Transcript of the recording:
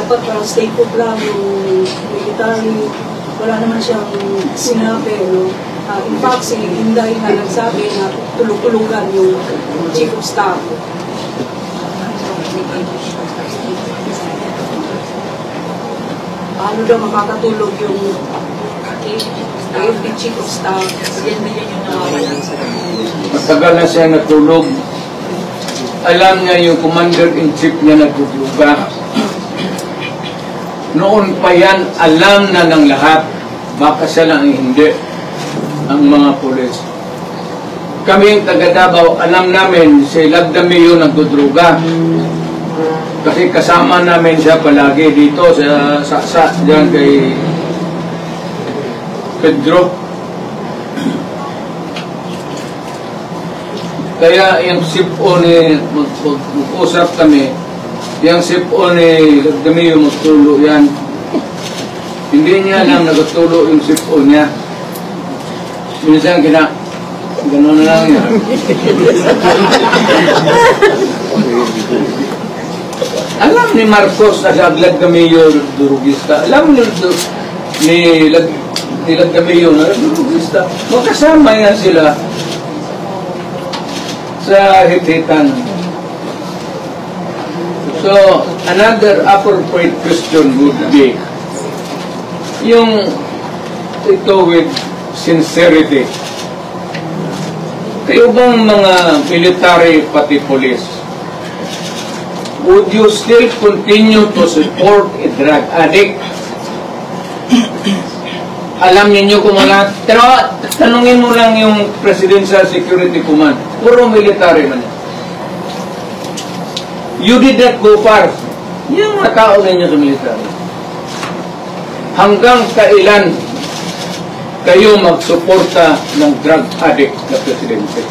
dapat stay put lang yung military, wala naman siyang sinabi, no? In fact, si Inday na nagsabi na tulog-tulugan yung Chief of Staff. Paano daw makakatulog yung AFP Chief of Staff? Yan na yan yung nawawalan sa matagal na siya natulog. Alam niya yung Commander-in-Chief niya nagtutuluga. Noon pa yan, alam na ng lahat. Baka siya lang hindi. Ang mga pulis. Kami yung taga Davao, alam namin si Lagdamio nagtutuluga. Kasi kasama namin siya palagi dito sa diyan kay Pedro. Kaya yung sipo ni mag-usap kami, yung sipo ni Lagdamio magtulo yan. Hindi niya alam nagtulo yung sipo niya. Minsan gano'n na lang yan. Alam ni Marcos na sa Lagdamio durugista. Alam ni Lagdamio na durugista. Magkasama yan sila sa hit-hitan. So, another appropriate question would be yung ito with sincerity. Kayo bang mga military pati police, would you still continue to support a drug addict? Alam niyo kung wala. Pero tanungin mo lang yung Presidential Security Command. Puro military man. You did not go far. Yung mga tao ninyo sa military. Hanggang kailan kayo magsuporta ng drug addict na presidente?